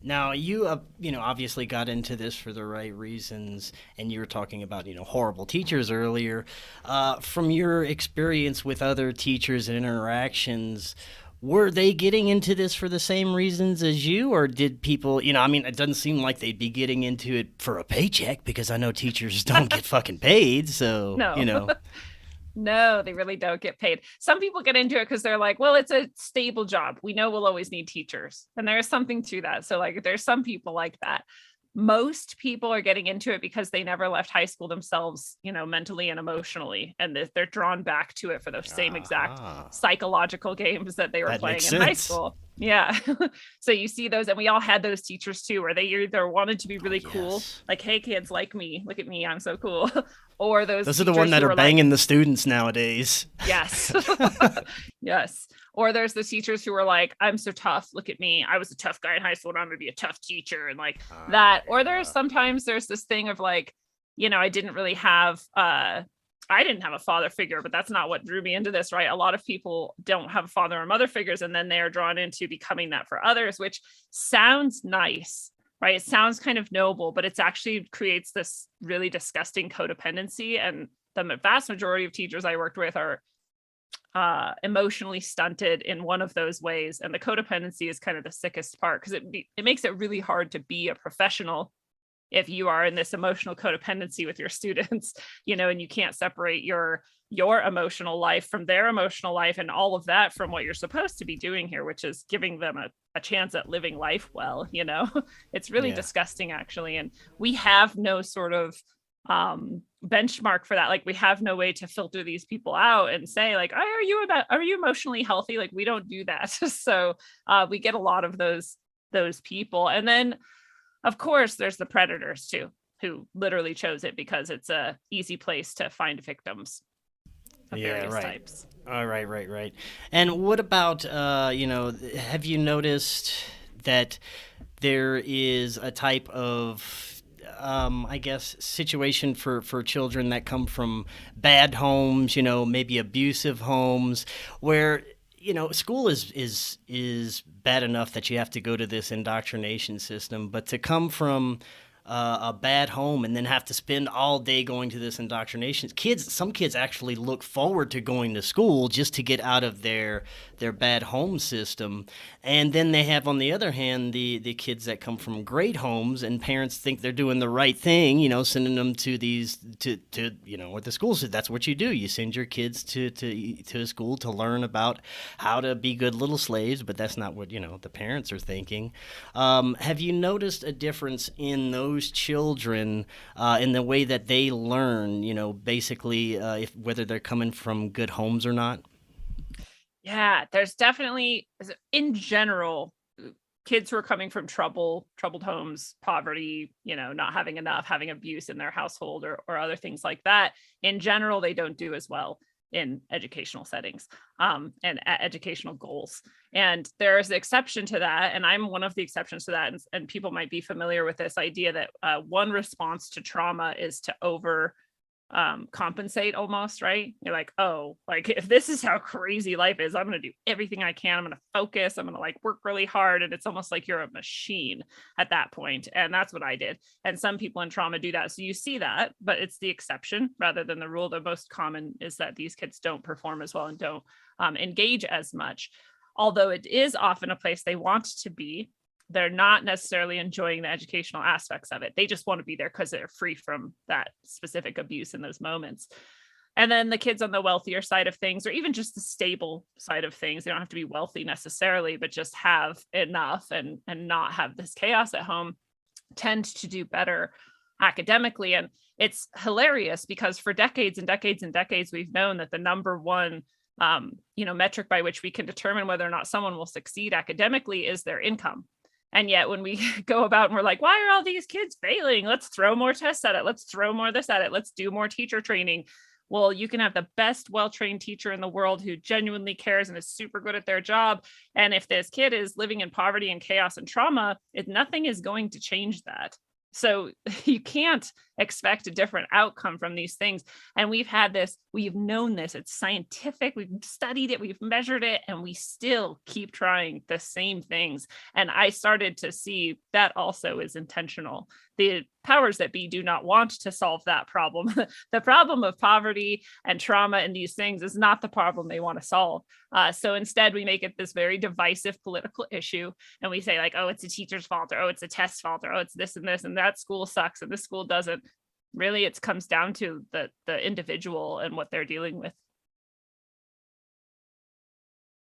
Now, you, obviously got into this for the right reasons, and you were talking about, horrible teachers earlier. From your experience with other teachers and interactions, were they getting into this for the same reasons as you, or did people, it doesn't seem like they'd be getting into it for a paycheck because I know teachers don't get fucking paid, so, No. No, they really don't get paid. Some people get into it because they're like, well, it's a stable job. We know we'll always need teachers. And there's something to that. So, like, there's some people like that. Most people are getting into it because they never left high school themselves, mentally and emotionally. And they're drawn back to it for those same exact Aha. psychological games that they were That playing makes in high sense. school. Yeah. So you see those, and we all had those teachers too, where they either wanted to be Oh, really cool, yes. like, hey, kids, like me, look at me, I'm so cool. Or those Those are the one teachers that who are were like, banging the students nowadays. yes. Yes. Or there's the teachers who are like, I'm so tough. Look at me. I was a tough guy in high school and I'm going to be a tough teacher. And like that. Or Yeah. there's this thing of like, I didn't really have, I didn't have a father figure, but that's not what drew me into this, right? A lot of people don't have father or mother figures, and then they are drawn into becoming that for others, which sounds nice, right? It sounds kind of noble, but it's actually creates this really disgusting codependency. And the vast majority of teachers I worked with are emotionally stunted in one of those ways, and the codependency is kind of the sickest part because it makes it really hard to be a professional if you are in this emotional codependency with your students, and you can't separate your emotional life from their emotional life and all of that from what you're supposed to be doing here, which is giving them a chance at living life well. It's really Yeah. disgusting, actually. And we have no sort of benchmark for that. Like, we have no way to filter these people out and say like, are you emotionally healthy? Like, we don't do that. So we get a lot of those people. And then of course there's the predators too, who literally chose it because it's a easy place to find victims of Yeah, various right. types. All right, right, right. And what about, have you noticed that there is a type of, I guess, situation for children that come from bad homes, maybe abusive homes, where school is bad enough that you have to go to this indoctrination system, but to come from a bad home and then have to spend all day going to this indoctrination. Some kids actually look forward to going to school just to get out of their bad home system. And then they have, on the other hand, the kids that come from great homes and parents think they're doing the right thing, sending them to these to what the school says. That's what you do. You send your kids to a school to learn about how to be good little slaves, but that's not what the parents are thinking. Have you noticed a difference in those children in the way that they learn? Basically, if whether they're coming from good homes or not. Yeah, there's definitely, in general, kids who are coming from troubled homes, poverty, not having enough, having abuse in their household, or other things like that. In general, they don't do as well in educational settings, and educational goals. And there is an exception to that. And I'm one of the exceptions to that. And people might be familiar with this idea that one response to trauma is to over compensate almost, right? You're like, oh, like, if this is how crazy life is, I'm going to do everything I can. I'm going to focus. I'm going to like work really hard. And it's almost like you're a machine at that point. And that's what I did. And some people in trauma do that. So you see that, but it's the exception rather than the rule. The most common is that these kids don't perform as well and don't engage as much. Although it is often a place they want to be, they're not necessarily enjoying the educational aspects of it. They just want to be there because they're free from that specific abuse in those moments. And then the kids on the wealthier side of things, or even just the stable side of things, they don't have to be wealthy necessarily, but just have enough and not have this chaos at home, tend to do better academically. And it's hilarious because for decades and decades and decades, we've known that the number one metric by which we can determine whether or not someone will succeed academically is their income. And yet when we go about and we're like, why are all these kids failing? Let's throw more tests at it. Let's throw more this at it. Let's do more teacher training. Well, you can have the best well-trained teacher in the world who genuinely cares and is super good at their job. And if this kid is living in poverty and chaos and trauma, nothing is going to change that. So you can't expect a different outcome from these things. And we've known this, it's scientific, we've studied it, we've measured it, and we still keep trying the same things. And I started to see that also is intentional. The powers that be do not want to solve that problem. The problem of poverty and trauma and these things is not the problem they want to solve. So instead, we make it this very divisive political issue, and we say like, oh, it's a teacher's fault, or oh, it's a test fault, or oh, it's this and this, and that school sucks and this school doesn't. Really, it comes down to the individual and what they're dealing with.